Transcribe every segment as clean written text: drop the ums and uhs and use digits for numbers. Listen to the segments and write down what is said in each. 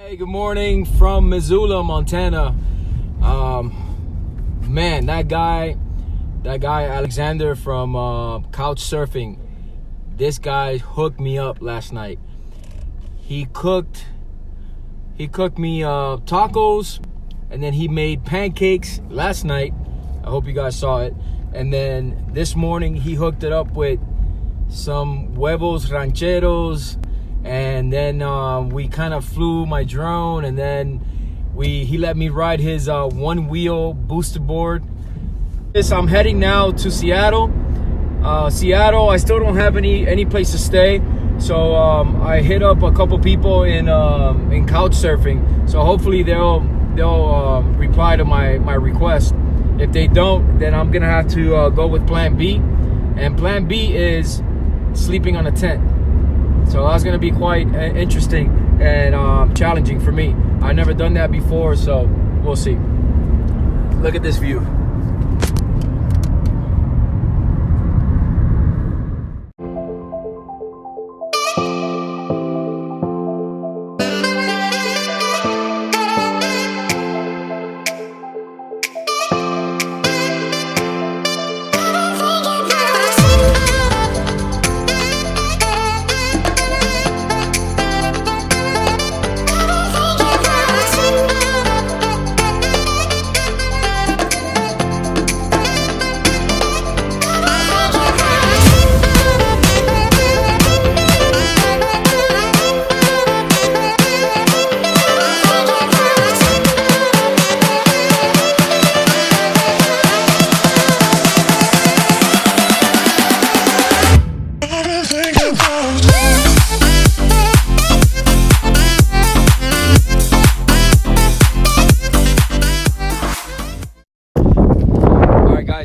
Hey, good morning from Missoula, Montana. Man, that guy Alexander from Couch Surfing, this guy hooked me up last night. He cooked me tacos, and then he made pancakes last night. I hope you guys saw it. And then this morning he hooked it up with some huevos rancheros, and then we kind of flew my drone, and then he let me ride his one-wheel booster board. I'm heading now to Seattle. Seattle, I still don't have any place to stay, so I hit up a couple people in couch surfing. So hopefully they'll reply to my request. If they don't, then I'm gonna have to go with plan B, and plan B is sleeping on a tent. So that's gonna be quite interesting and challenging for me. I've never done that before, so we'll see. Look at this view.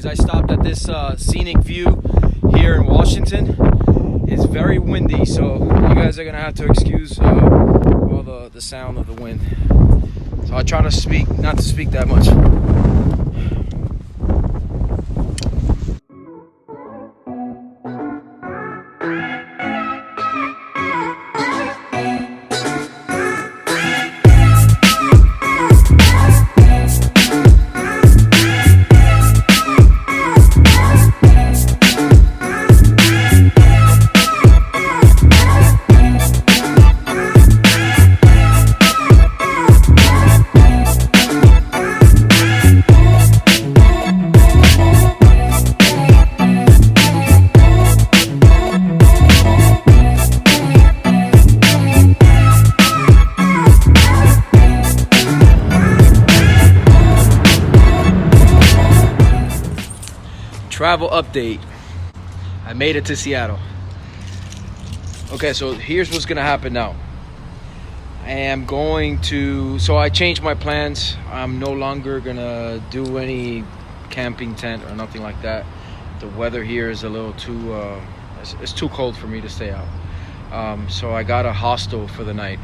I stopped at this scenic view here in Washington. It's very windy, so you guys are gonna have to excuse all the sound of the wind. So I try to not to speak that much. Travel update. I made it to Seattle. Okay, so here's what's gonna happen now. So I changed my plans. I'm no longer gonna do any camping tent or nothing like that. The weather here is a little too, it's too cold for me to stay out. So I got a hostel for the night.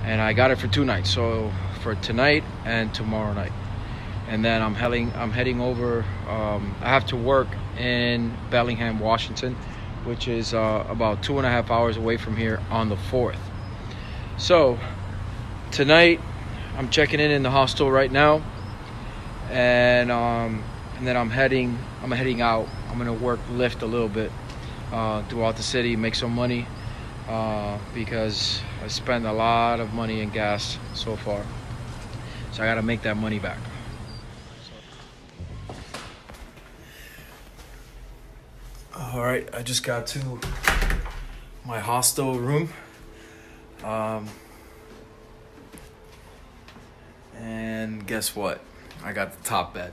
And I got it for 2 nights. So for tonight and tomorrow night. And then I'm heading over. I have to work in Bellingham, Washington, which is about 2.5 hours away from here on the 4th. So tonight I'm checking in the hostel right now, and then I'm heading out. I'm gonna work Lyft a little bit throughout the city, make some money because I spent a lot of money in gas so far. So I gotta make that money back. All right, I just got to my hostel room. And guess what? I got the top bed.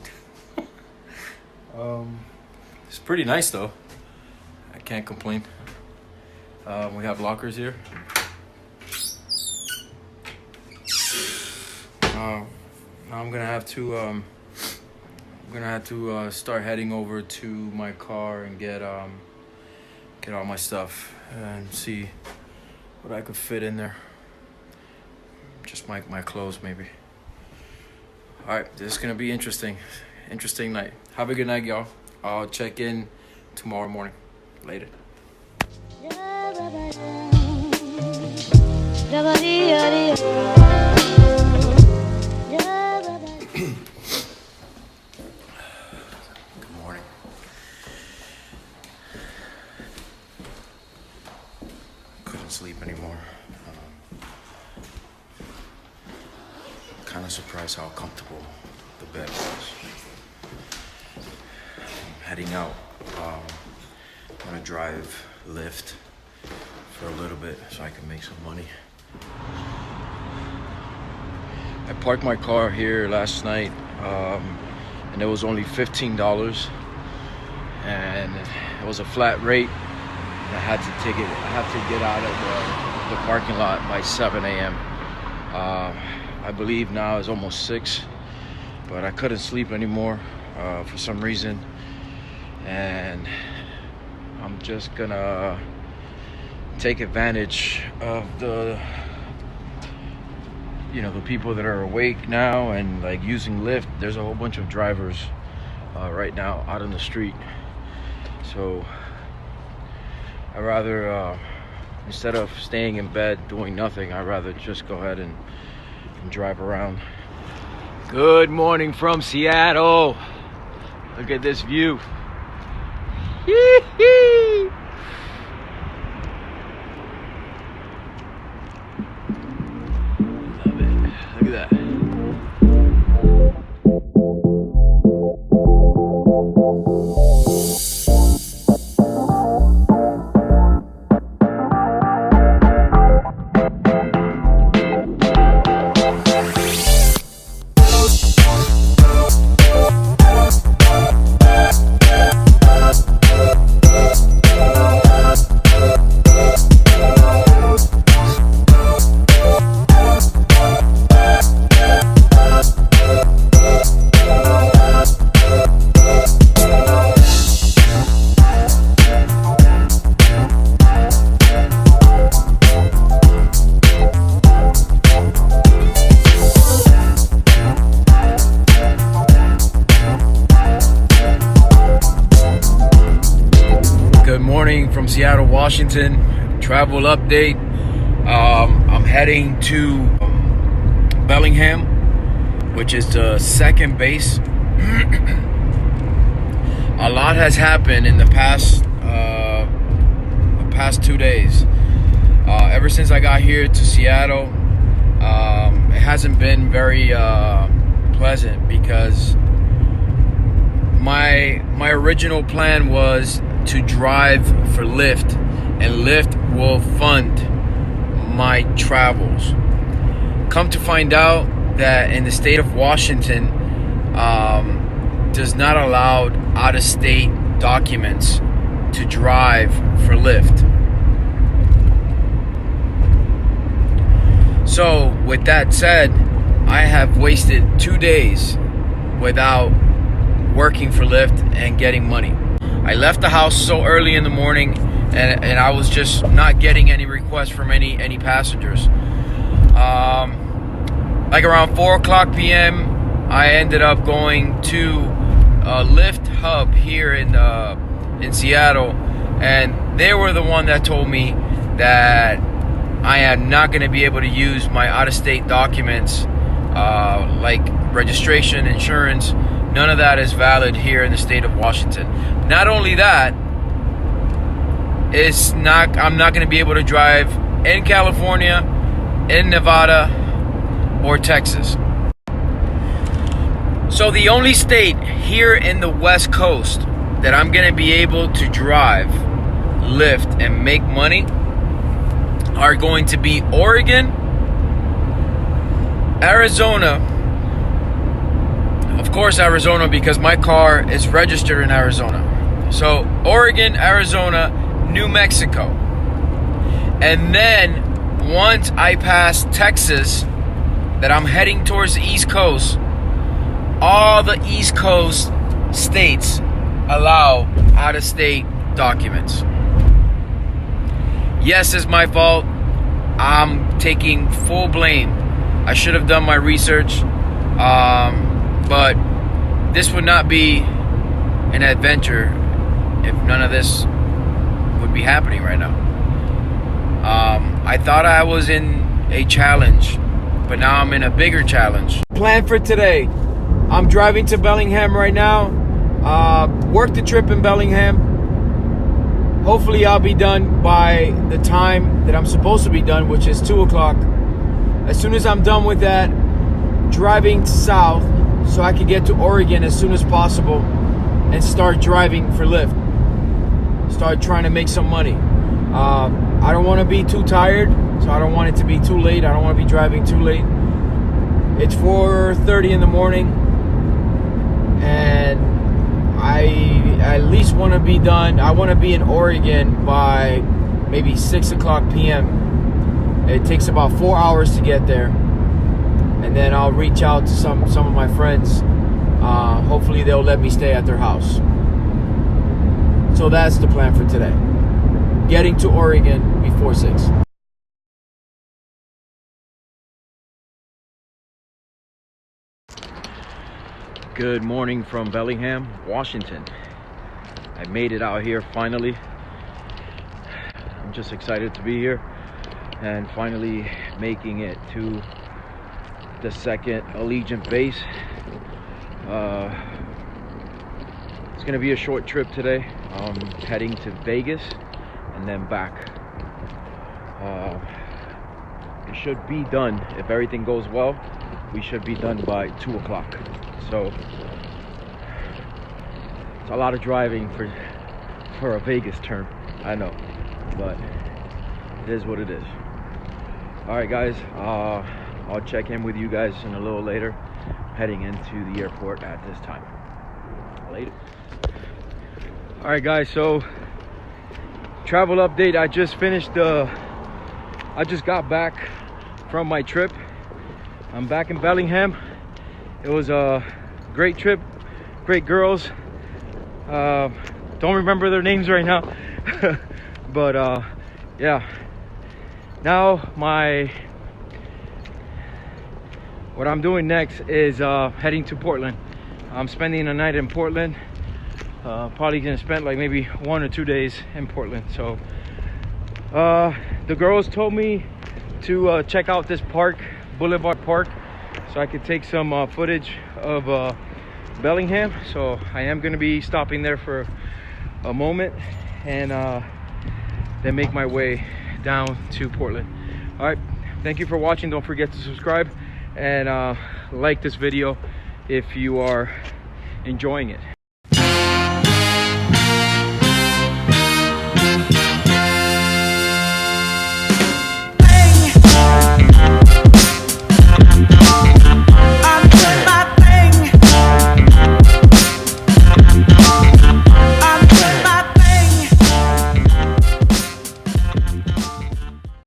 It's pretty nice though. I can't complain. We have lockers here. Now I'm gonna have to start heading over to my car and get all my stuff and see what I could fit in there. Just my clothes maybe. All right, this is gonna be interesting night. Have a good night, y'all. I'll check in tomorrow morning. Later. Da-ba-dee-da-dee-da. kind of surprised how comfortable the bed was. I'm heading out. I'm gonna drive Lyft for a little bit so I can make some money. I parked my car here last night, and it was only $15, and it was a flat rate. And I had to get out of the parking lot by 7 a.m. I believe now it's almost 6, but I couldn't sleep anymore for some reason, and I'm just gonna take advantage of the people that are awake now and like using Lyft. There's a whole bunch of drivers right now out on the street, so I rather instead of staying in bed doing nothing, I'd rather just go ahead and drive around. Good morning from Seattle. Look at this view. Hee-hee. Love it. Look at that. From Seattle, Washington. Travel update. I'm heading to Bellingham, which is the second base. A lot has happened in the past 2 days. Ever since I got here to Seattle, it hasn't been very pleasant because my original plan was to drive for Lyft, and Lyft will fund my travels. Come to find out that in the state of Washington, does not allow out-of-state documents to drive for Lyft. So with that said, I have wasted 2 days without working for Lyft and getting money. I left the house so early in the morning, and I was just not getting any requests from any passengers. Like around 4:00 p.m., I ended up going to a Lyft hub here in Seattle, and they were the one that told me that I am not going to be able to use my out-of-state documents, like registration, insurance. None of that is valid here in the state of Washington. Not only that, I'm not going to be able to drive in California, in Nevada, or Texas. So the only state here in the West Coast that I'm going to be able to drive Lyft and make money are going to be Oregon, Arizona. Of course, Arizona, because my car is registered in Arizona. So Oregon, Arizona, New Mexico. And then once I pass Texas, that I'm heading towards the East Coast, all the East Coast states allow out-of-state documents. Yes, it's my fault. I'm taking full blame. I should have done my research. But this would not be an adventure if none of this would be happening right now. I thought I was in a challenge, but now I'm in a bigger challenge. Plan for today. I'm driving to Bellingham right now. Work the trip in Bellingham. Hopefully I'll be done by the time that I'm supposed to be done, which is 2 o'clock. As soon as I'm done with that, driving south so I could get to Oregon as soon as possible and start driving for Lyft. Start trying to make some money. I don't want to be too tired, so I don't want it to be too late. I don't want to be driving too late. It's 4:30 in the morning, and I at least want to be done. I want to be in Oregon by maybe 6 o'clock p.m. It takes about 4 hours to get there, and then I'll reach out to some of my friends. Hopefully they'll let me stay at their house. So that's the plan for today. Getting to Oregon before 6. Good morning from Bellingham, Washington. I made it out here finally. I'm just excited to be here and finally making it to the second Allegiant base. It's gonna be a short trip today. I'm heading to Vegas and then back. It should be done, if everything goes well, we should be done by 2 o'clock. So it's a lot of driving for a Vegas term, I know, but it is what it is. All right, guys, I'll check in with you guys in a little later, heading into the airport at this time. Later. All right, guys, so travel update. I just got back from my trip. I'm back in Bellingham. It was a great trip, great girls. Don't remember their names right now. But yeah, now what I'm doing next is heading to Portland. I'm spending a night in Portland. Probably gonna spend like maybe 1 or 2 days in Portland. So the girls told me to check out this park, Boulevard Park, so I could take some footage of Bellingham. So I am gonna be stopping there for a moment and then make my way down to Portland. All right, thank you for watching. Don't forget to subscribe and like this video if you are enjoying it.